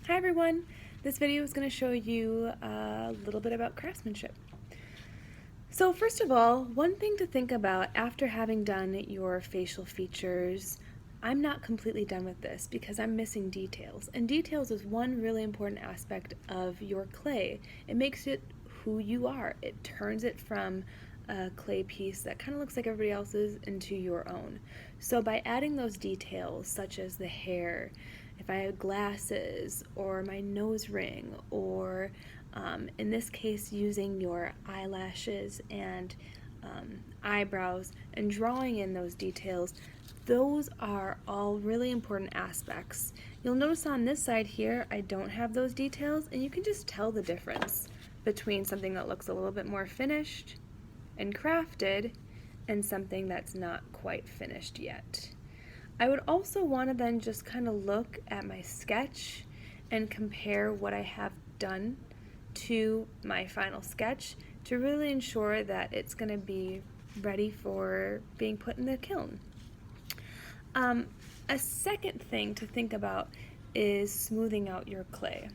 Hi everyone! This video is going to show you a little bit about craftsmanship. So first of all, one thing to think about after having done your facial features, I'm not completely done with this because I'm missing details. And details is one really important aspect of your clay. It makes it who you are. It turns it from a clay piece that kind of looks like everybody else's into your own. So by adding those details, such as the hair, if I had glasses, or my nose ring, or in this case using your eyelashes and eyebrows and drawing in those details, those are all really important aspects. You'll notice on this side here I don't have those details, and you can just tell the difference between something that looks a little bit more finished and crafted and something that's not quite finished yet. I would also want to then just kind of look at my sketch and compare what I have done to my final sketch to really ensure that it's going to be ready for being put in the kiln. A second thing to think about is smoothing out your clay.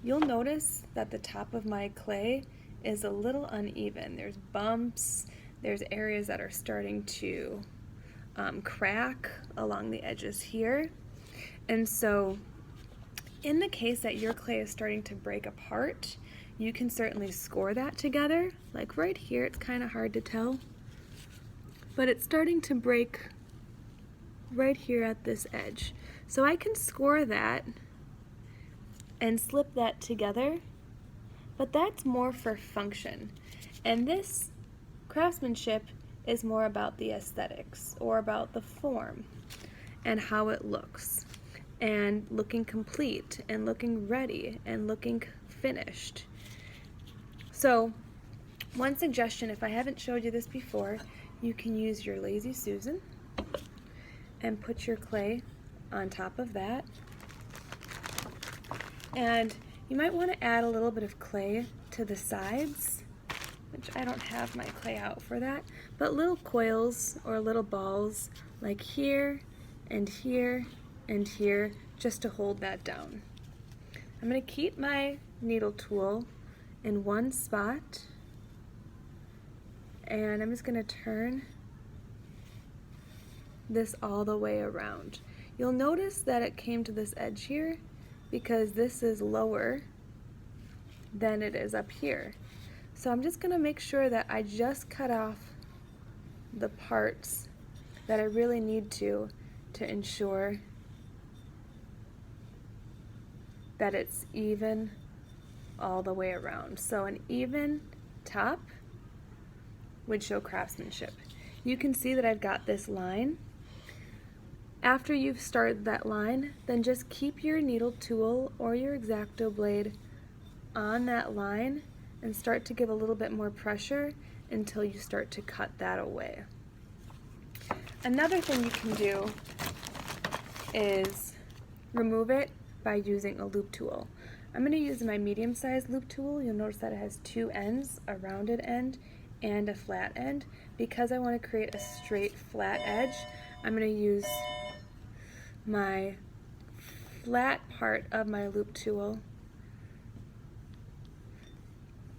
You'll notice that the top of my clay is a little uneven. There's bumps, there's areas that are starting to crack along the edges here. And so in the case that your clay is starting to break apart, you can certainly score that together. Like right here, it's kind of hard to tell, but it's starting to break right here at this edge. So I can score that and slip that together, but that's more for function. And this craftsmanship is more about the aesthetics, or about the form and how it looks, and looking complete and looking ready and looking finished. So one suggestion, if I haven't showed you this before, you can use your Lazy Susan and put your clay on top of that, and you might want to add a little bit of clay to the sides, which I don't have my clay out for that, but little coils or little balls like here and here and here, just to hold that down. I'm going to keep my needle tool in one spot, and I'm just going to turn this all the way around. You'll notice that it came to this edge here because this is lower than it is up here. So I'm just going to make sure that I just cut off the parts that I really need to ensure that it's even all the way around. So an even top would show craftsmanship. You can see that I've got this line. After you've started that line, then just keep your needle tool or your X-Acto blade on that line and start to give a little bit more pressure until you start to cut that away. Another thing you can do is remove it by using a loop tool. I'm going to use my medium-sized loop tool. You'll notice that it has two ends, a rounded end and a flat end. Because I want to create a straight flat edge, I'm going to use my flat part of my loop tool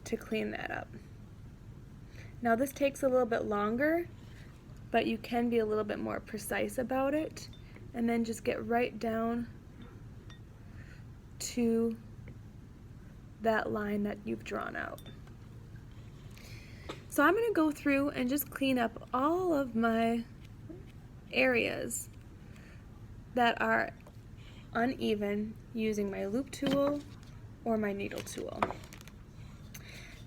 to clean that up. Now this takes a little bit longer, but you can be a little bit more precise about it, and then just get right down to that line that you've drawn out. So I'm going to go through and just clean up all of my areas that are uneven using my loop tool or my needle tool.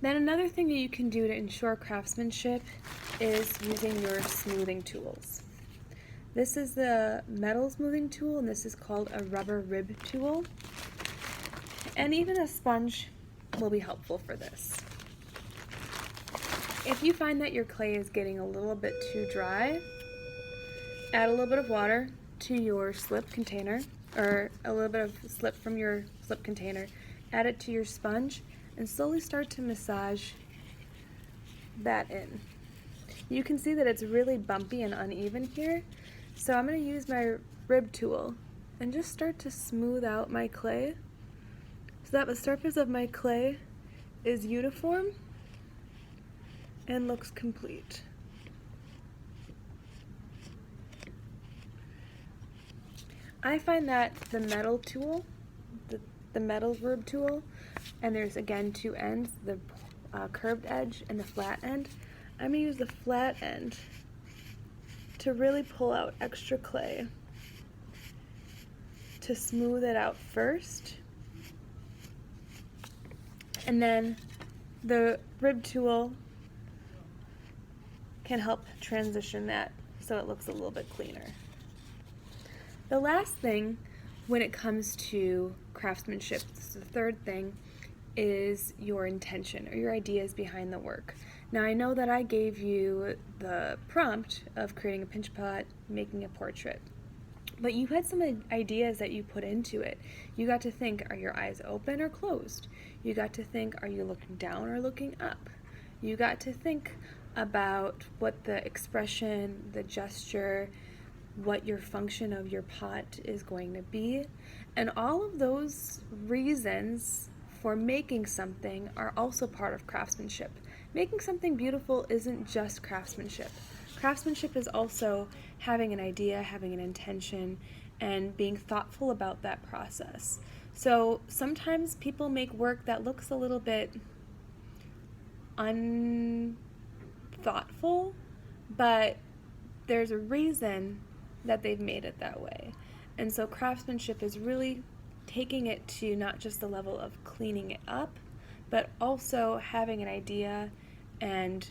Then another thing that you can do to ensure craftsmanship is using your smoothing tools. This is the metal smoothing tool, and this is called a rubber rib tool. And even a sponge will be helpful for this. If you find that your clay is getting a little bit too dry, add a little bit of water to your slip container, or a little bit of slip from your slip container, add it to your sponge, and slowly start to massage that in. You can see that it's really bumpy and uneven here, so I'm going to use my rib tool and just start to smooth out my clay so that the surface of my clay is uniform and looks complete. I find that the metal tool, the metal rub tool, and there's again two ends, the curved edge and the flat end. I'm going to use the flat end to really pull out extra clay, to smooth it out first, and then the rib tool can help transition that so it looks a little bit cleaner. The last thing when it comes to craftsmanship, this is the third thing, is your intention or your ideas behind the work. Now I know that I gave you the prompt of creating a pinch pot, making a portrait, but you had some ideas that you put into it. You got to think, are your eyes open or closed? You got to think, are you looking down or looking up? You got to think about what the expression, the gesture, what your function of your pot is going to be. And all of those reasons for making something are also part of craftsmanship. Making something beautiful isn't just craftsmanship. Craftsmanship is also having an idea, having an intention, and being thoughtful about that process. So sometimes people make work that looks a little bit unthoughtful, but there's a reason that they've made it that way. And so craftsmanship is really taking it to not just the level of cleaning it up, but also having an idea and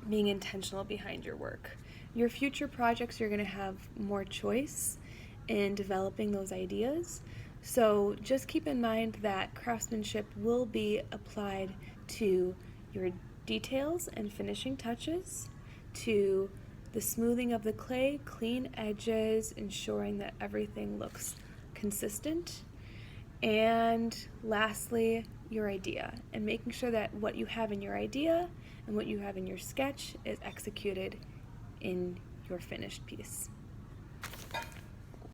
being intentional behind your work. Your future projects, you're going to have more choice in developing those ideas. So just keep in mind that craftsmanship will be applied to your details and finishing touches, to the smoothing of the clay, clean edges, ensuring that everything looks consistent, and lastly, your idea, and making sure that what you have in your idea and what you have in your sketch is executed in your finished piece.